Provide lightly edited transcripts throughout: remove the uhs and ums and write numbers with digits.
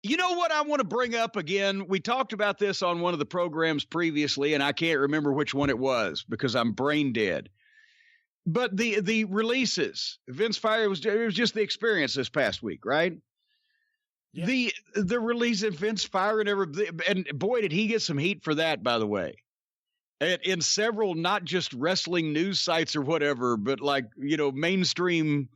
You know what I want to bring up again? We talked about this on one of the programs previously, and I can't remember which one it was because I'm brain dead. But the releases, Vince Fire, it was just the experience this past week, right? Yeah. The release of Vince Fire and boy, did he get some heat for that, by the way. In several, not just wrestling news sites or whatever, but like, mainstream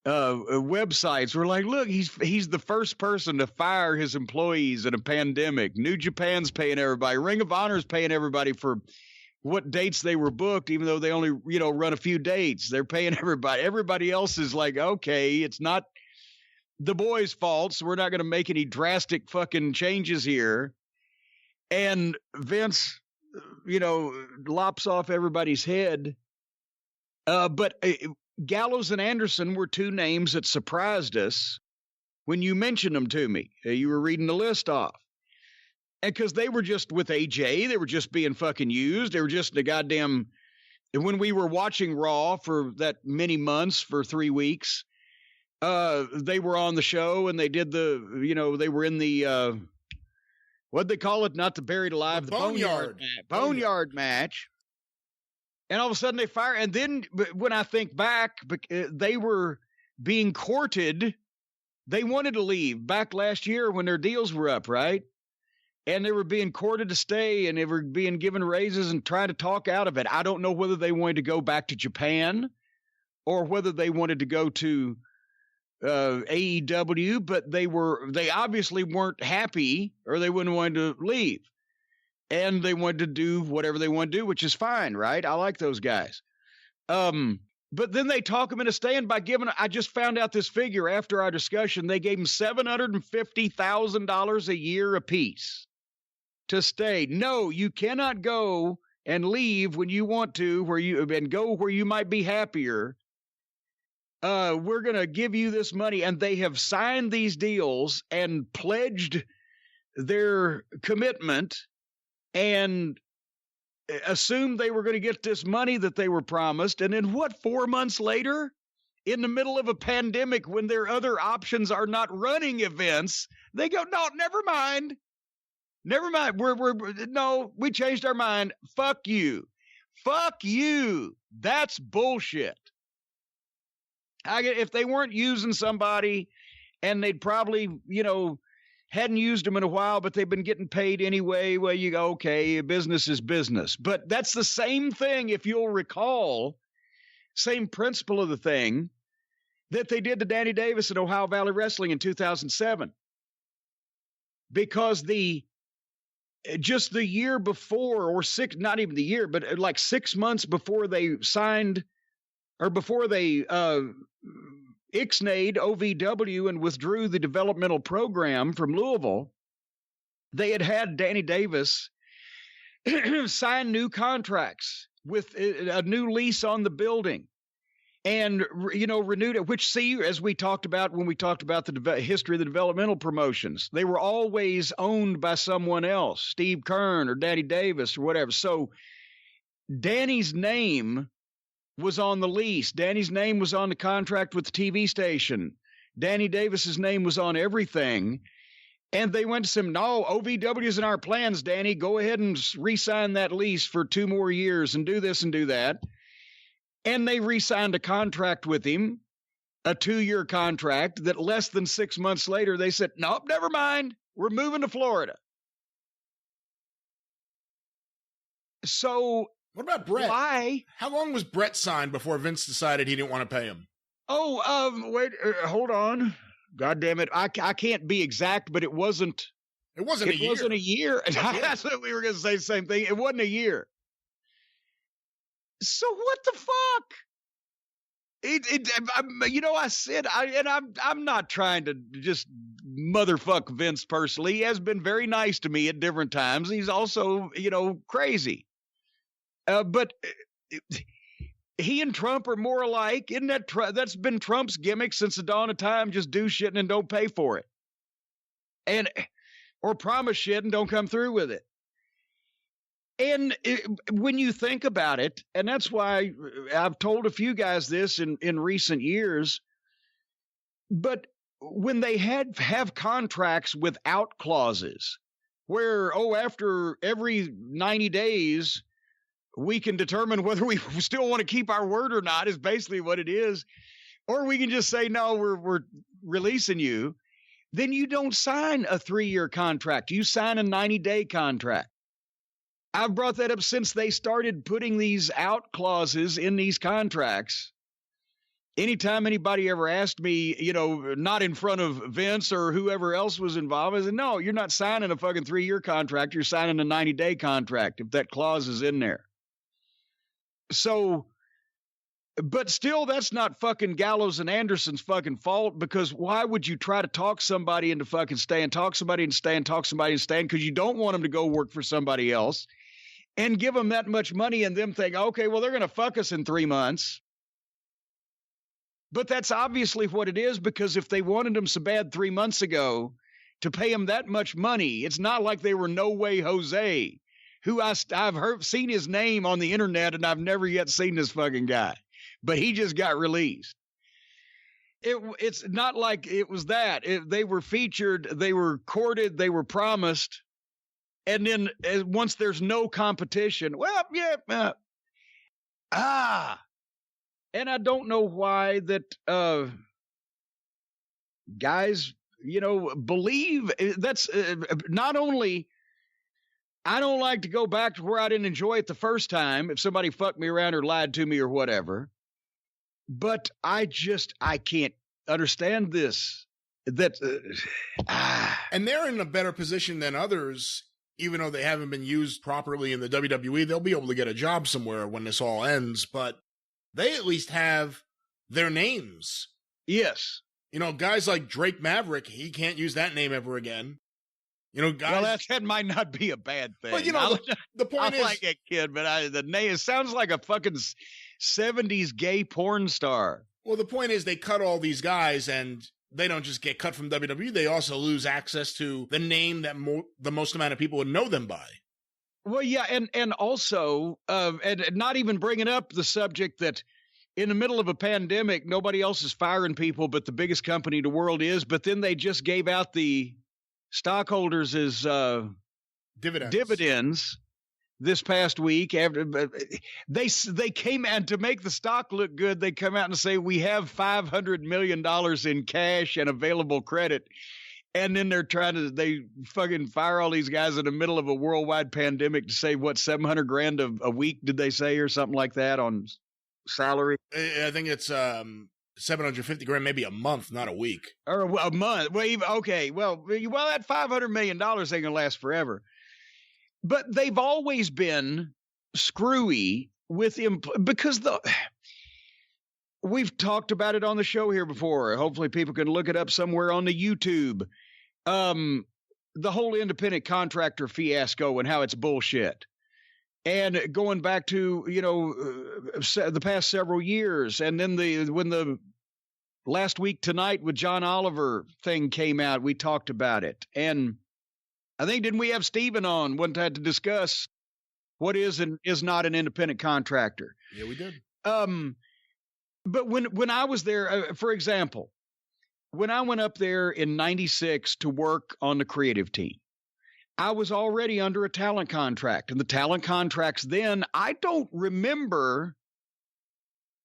websites were like, look, he's the first person to fire his employees in a pandemic. New Japan's paying everybody. Ring of Honor's paying everybody for what dates they were booked, even though they only, run a few dates. They're paying everybody. Everybody else is like, okay, it's not the boys' fault, so we're not going to make any drastic fucking changes here. And Vince, lops off everybody's head. But Gallows and Anderson were two names that surprised us when you mentioned them to me. You were reading the list off. And because they were just with AJ, they were just being fucking used. They were just the goddamn, when we were watching Raw for that many months, for 3 weeks, they were on the show and they did they were in the, what'd they call it? Not the Buried Alive, the Boneyard match. And all of a sudden they fire. And then when I think back, they were being courted. They wanted to leave back last year when their deals were up, right? And they were being courted to stay and they were being given raises and trying to talk out of it. I don't know whether they wanted to go back to Japan or whether they wanted to go to AEW, but they obviously weren't happy or they wouldn't want to leave. And they wanted to do whatever they want to do, which is fine, right? I like those guys. But then they talk them into staying by I just found out this figure after our discussion. They gave them $750,000 a year apiece to stay. No, you cannot go and leave when you want to, and go where you might be happier. We're going to give you this money. And they have signed these deals and pledged their commitment and assumed they were going to get this money that they were promised. And then 4 months later, in the middle of a pandemic, when their other options are not running events, they go, no, never mind. Never mind. We changed our mind. Fuck you. Fuck you. That's bullshit. If they weren't using somebody and they'd probably, hadn't used them in a while, but they've been getting paid anyway, well, you go, okay, business is business. But that's the same thing, if you'll recall, same principle of the thing that they did to Danny Davis at Ohio Valley Wrestling in 2007. Because just the year before, or not even the year, but like 6 months before they signed, or before they ixnayed OVW and withdrew the developmental program from Louisville, they had Danny Davis sign new contracts with a new lease on the building and, renewed it, which, as we talked about when we talked about the history of the developmental promotions, they were always owned by someone else, Steve Kern or Danny Davis or whatever. So Danny's name was on the lease. Danny's name was on the contract with the TV station. Danny Davis's name was on everything. And they went to him, no, OVW is in our plans, Danny. Go ahead and re-sign that lease for 2 more years and do this and do that. And they re-signed a contract with him, a 2-year contract that less than 6 months later, they said, nope, never mind. We're moving to Florida. So what about Brett? Why? How long was Brett signed before Vince decided he didn't want to pay him? Oh, wait, hold on. God damn it. I can't be exact, but it wasn't a year. It wasn't a year. That's what we were going to say, the same thing. It wasn't a year. So what the fuck? I said, I'm not trying to just motherfuck Vince personally. He has been very nice to me at different times. He's also, crazy. But he and Trump are more alike. Isn't that that's been Trump's gimmick since the dawn of time? Just do shit and don't pay for it, or promise shit and don't come through with it. And when you think about it, and that's why I've told a few guys this in recent years. But when they have contracts without clauses where, after every 90 days, we can determine whether we still want to keep our word or not, is basically what it is. Or we can just say, no, we're releasing you. Then you don't sign a 3-year contract. You sign a 90-day contract. I've brought that up since they started putting these out clauses in these contracts. Anytime anybody ever asked me, not in front of Vince or whoever else was involved, I said, no, you're not signing a fucking 3-year contract. You're signing a 90-day contract if that clause is in there. So, but still, that's not fucking Gallows and Anderson's fucking fault, because why would you try to talk somebody into fucking staying, talk somebody into staying, talk somebody into staying, because you don't want them to go work for somebody else and give them that much money and them think, okay, well, they're going to fuck us in 3 months. But that's obviously what it is, because if they wanted them so bad 3 months ago to pay him that much money, it's not like they were No Way Jose, who I've seen his name on the internet, and I've never yet seen this fucking guy, but he just got released. It's not like it was that. They were featured, they were courted, they were promised, and then once there's no competition, well, yeah, and I don't know why that guys, believe that's not only. I don't like to go back to where I didn't enjoy it the first time if somebody fucked me around or lied to me or whatever. But I can't understand this. And they're in a better position than others, even though they haven't been used properly in the WWE. They'll be able to get a job somewhere when this all ends, but they at least have their names. Yes. Guys like Drake Maverick, he can't use that name ever again. Guys. Well, that might not be a bad thing. But the point is, I like that kid, but the name, it sounds like a fucking 70s gay porn star. Well, the point is, they cut all these guys, and they don't just get cut from WWE. They also lose access to the name that the most amount of people would know them by. Well, yeah, and also, and not even bringing up the subject that in the middle of a pandemic, nobody else is firing people, but the biggest company in the world is. But then they just gave out the stockholders as dividends this past week. After they came out to make the stock look good. They come out and say we have $500 million in cash and available credit. And then they fucking fire all these guys in the middle of a worldwide pandemic to say, what, $700,000 a week, did they say, or something like that on salary? I think it's $750,000, maybe a month, not a week. Or a month. Well, okay. Well, that $500 million ain't gonna last forever. But they've always been screwy with because we've talked about it on the show here before. Hopefully people can look it up somewhere on the YouTube. The whole independent contractor fiasco and how it's bullshit. And going back to, the past several years. And then when the last week tonight with John Oliver thing came out, we talked about it. And I think, didn't we have Steven on one time to discuss what is and is not an independent contractor? Yeah, we did. But when I was there, for example, when I went up there in 96 to work on the creative team, I was already under a talent contract. And the talent contracts then, I don't remember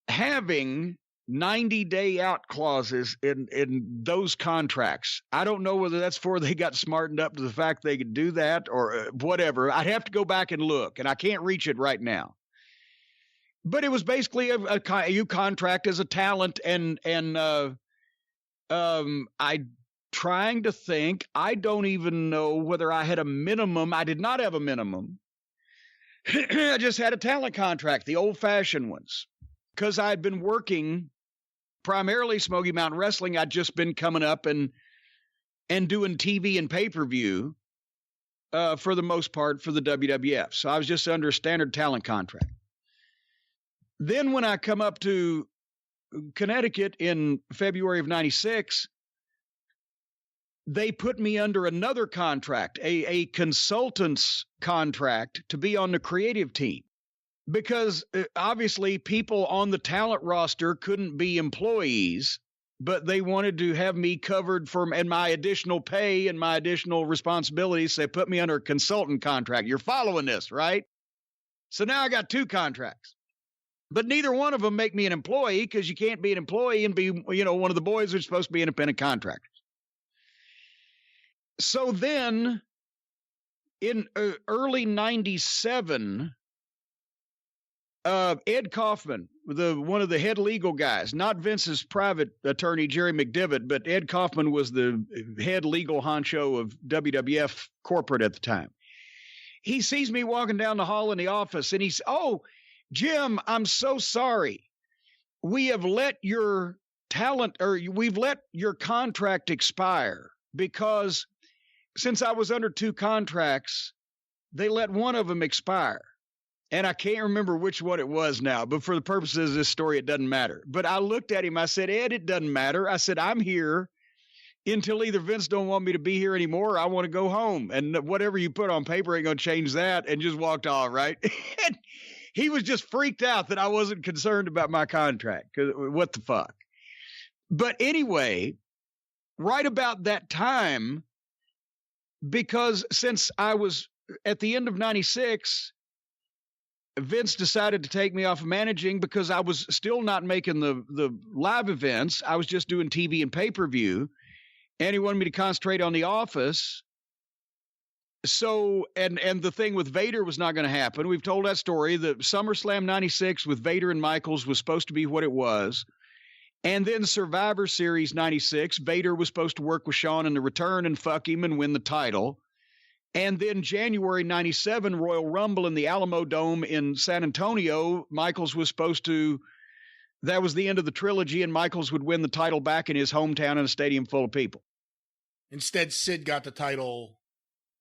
having 90-day out clauses in those contracts. I don't know whether that's before they got smartened up to the fact they could do that or whatever. I'd have to go back and look, and I can't reach it right now. But it was basically you contract as a talent, and I trying to think. I don't even know whether I had a minimum. I did not have a minimum. I just had a talent contract, the old-fashioned ones, because I'd been working primarily Smoky Mountain Wrestling. I'd just been coming up and doing TV and pay-per-view for the most part for the WWF. So I was just under a standard talent contract. Then when I come up to Connecticut in February of 96, they put me under another contract, a consultant's contract to be on the creative team, because obviously people on the talent roster couldn't be employees. but they wanted to have me covered and my additional pay and my additional responsibilities. They put me under a consultant contract. You're following this, right? So now I got 2 contracts, but neither one of them make me an employee, because you can't be an employee and be, one of the boys who's supposed to be independent contractors. So then in early 97, Ed Kaufman, one of the head legal guys, not Vince's private attorney, Jerry McDivitt, but Ed Kaufman was the head legal honcho of WWF corporate at the time. He sees me walking down the hall in the office, and he's, "Oh, Jim, I'm so sorry. We have let your we've let your contract expire, because since I was under 2 contracts, they let one of them expire." And I can't remember which one it was now, but for the purposes of this story, it doesn't matter. But I looked at him. I said, "Ed, it doesn't matter." I said, "I'm here until either Vince don't want me to be here anymore, or I want to go home. And whatever you put on paper ain't going to change that," and just walked off, right? And he was just freaked out that I wasn't concerned about my contract. 'Cause what the fuck? But anyway, right about that time, because since I was at the end of 96, Vince decided to take me off of managing, because I was still not making the live events. I was just doing TV and pay-per-view, and he wanted me to concentrate on the office. So, and the thing with Vader was not going to happen. We've told that story. The SummerSlam 96 with Vader and Michaels was supposed to be what it was. And then Survivor Series 96, Vader was supposed to work with Shawn in the return and fuck him and win the title. And then January 97, Royal Rumble in the Alamo Dome in San Antonio, Michaels was supposed to, that was the end of the trilogy, and Michaels would win the title back in his hometown in a stadium full of people. Instead, Sid got the title,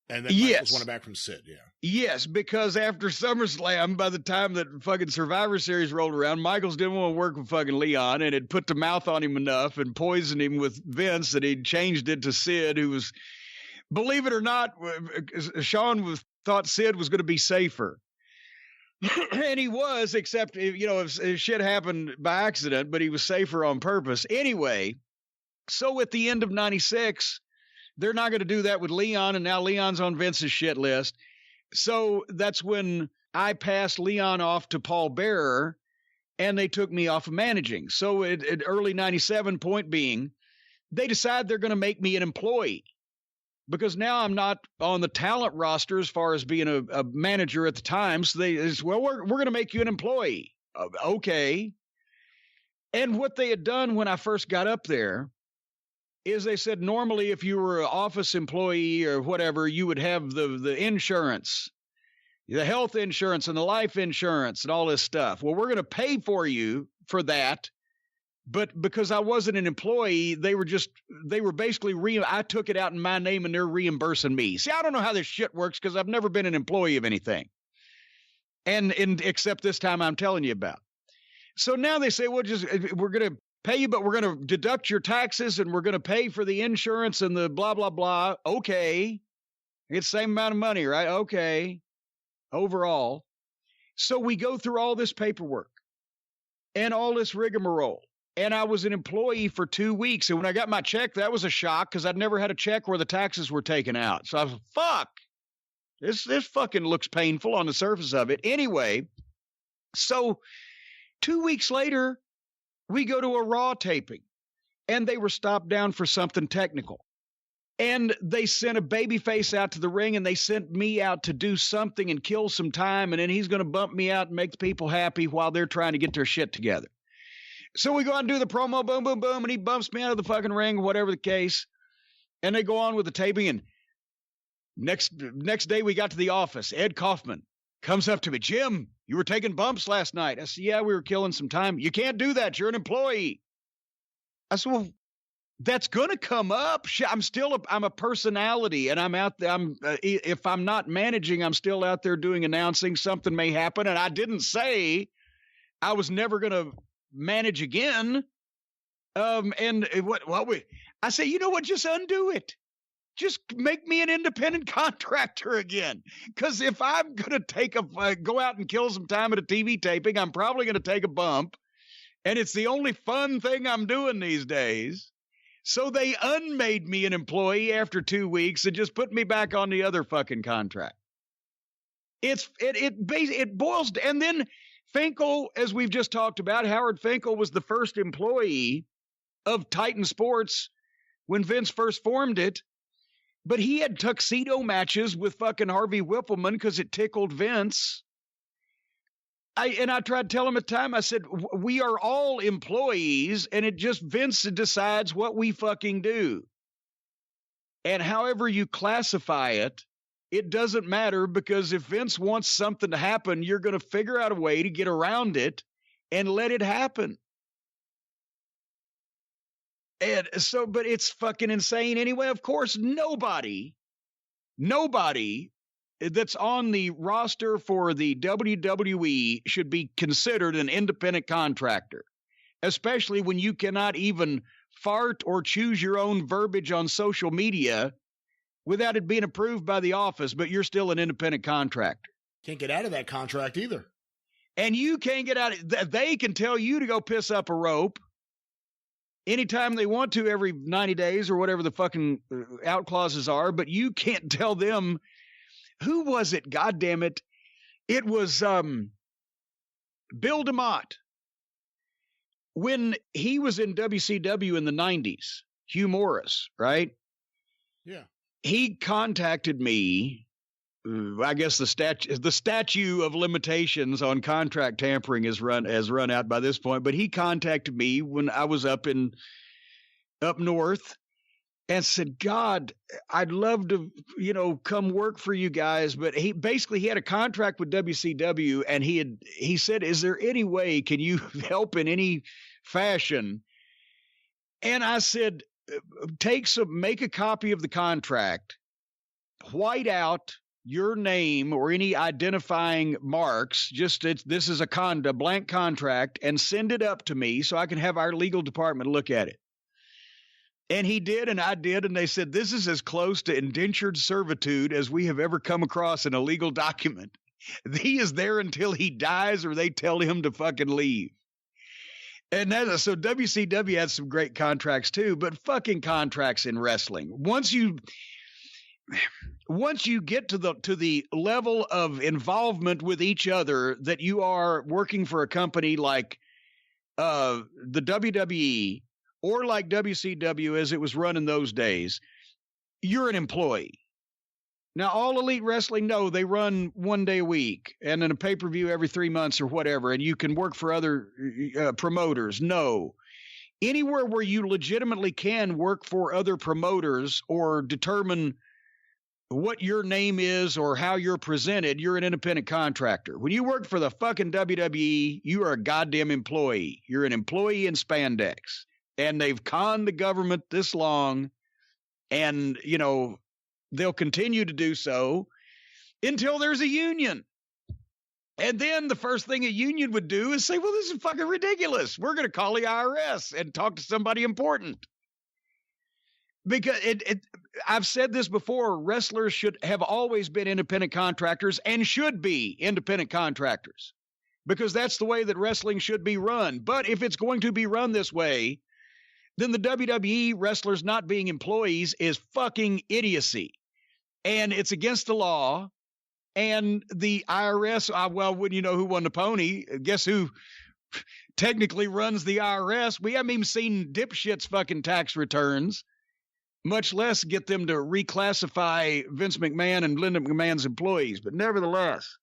and then Michaels won it back from Sid, yeah. Yes, because after SummerSlam, by the time that fucking Survivor Series rolled around, Michaels didn't want to work with fucking Leon, and had put the mouth on him enough and poisoned him with Vince that he'd changed it to Sid, who was... Believe it or not, Shawn thought Sid was going to be safer. And he was, except, if shit happened by accident, but he was safer on purpose. Anyway, so at the end of 96, they're not going to do that with Leon, and now Leon's on Vince's shit list. So that's when I passed Leon off to Paul Bearer, and they took me off of managing. So at early 97, point being, they decide they're going to make me an employee. Because now I'm not on the talent roster as far as being a manager at the time. So we're going to make you an employee. Okay. And what they had done when I first got up there is they said, normally if you were an office employee or whatever, you would have the insurance, the health insurance and the life insurance and all this stuff. Well, we're going to pay for you for that. But because I wasn't an employee, they were basically, I took it out in my name and they're reimbursing me. See, I don't know how this shit works, because I've never been an employee of anything. And except this time I'm telling you about. So now they say, we're going to pay you, but we're going to deduct your taxes and we're going to pay for the insurance and the blah, blah, blah. Okay. It's the same amount of money, right? Okay. Overall. So we go through all this paperwork and all this rigmarole. And I was an employee for 2 weeks. And when I got my check, that was a shock, because I'd never had a check where the taxes were taken out. So I was like, fuck, this fucking looks painful on the surface of it. Anyway, so 2 weeks later, we go to a Raw taping, and they were stopped down for something technical. And they sent a babyface out to the ring, and they sent me out to do something and kill some time. And then he's going to bump me out and make the people happy while they're trying to get their shit together. So we go out and do the promo, boom, boom, boom, and he bumps me out of the fucking ring, whatever the case. And they go on with the taping, and next day we got to the office. Ed Kaufman comes up to me, "Jim, you were taking bumps last night." I said, "Yeah, we were killing some time." "You can't do that. You're an employee." I said, "Well, that's going to come up. I'm a personality, and I'm out there. If I'm not managing, I'm still out there doing announcing. Something may happen." And I didn't say I was never going to manage again. I say, you know what? Just undo it. Just make me an independent contractor again. Because if I'm going to go out and kill some time at a TV taping, I'm probably going to take a bump. And it's the only fun thing I'm doing these days. So they unmade me an employee after 2 weeks and just put me back on the other fucking contract. It boils, and then Finkel, as we've just talked about, Howard Finkel was the first employee of Titan Sports when Vince first formed it, but he had tuxedo matches with fucking Harvey Whippleman because it tickled Vince. I tried to tell him at the time, I said, we are all employees, and it just Vince decides what we fucking do. And however you classify it, it doesn't matter, because if Vince wants something to happen, you're going to figure out a way to get around it and let it happen. And so, but it's fucking insane anyway. Of course, nobody that's on the roster for the WWE should be considered an independent contractor, especially when you cannot even fart or choose your own verbiage on social media without it being approved by the office, but you're still an independent contractor. Can't get out of that contract either. And you can't get out. They can tell you to go piss up a rope anytime they want to, every 90 days or whatever the fucking out clauses are, but you can't tell them. Who was it? God damn it. It was Bill DeMott. When he was in WCW in the 90s, Hugh Morris, right? Yeah. He contacted me. I guess the statute of limitations on contract tampering has run out by this point, but he contacted me when I was up north and said, God, I'd love to, come work for you guys. But he had a contract with WCW, and he said, is there any way, can you help in any fashion? And I said, make a copy of the contract, white out your name or any identifying marks, this is a blank contract, and send it up to me so I can have our legal department look at it. And he did, and I did, and they said, this is as close to indentured servitude as we have ever come across in a legal document. He is there until he dies or they tell him to fucking leave. And so WCW had some great contracts too, but fucking contracts in wrestling. Once you get to the level of involvement with each other that you are working for a company like the WWE or like WCW as it was run in those days, you're an employee. Now, all Elite Wrestling, no, they run 1 day a week and then a pay-per-view every 3 months or whatever, and you can work for other promoters. No. Anywhere where you legitimately can work for other promoters or determine what your name is or how you're presented, you're an independent contractor. When you work for the fucking WWE, you are a goddamn employee. You're an employee in spandex. And they've conned the government this long, and, they'll continue to do so until there's a union. And then the first thing a union would do is say, well, this is fucking ridiculous. We're going to call the IRS and talk to somebody important. Because I've said this before, wrestlers should have always been independent contractors and should be independent contractors, because that's the way that wrestling should be run. But if it's going to be run this way, then the WWE wrestlers not being employees is fucking idiocy. And it's against the law. And the IRS, well, wouldn't you know who won the pony? Guess who technically runs the IRS? We haven't even seen dipshits' fucking tax returns, much less get them to reclassify Vince McMahon and Linda McMahon's employees. But nevertheless,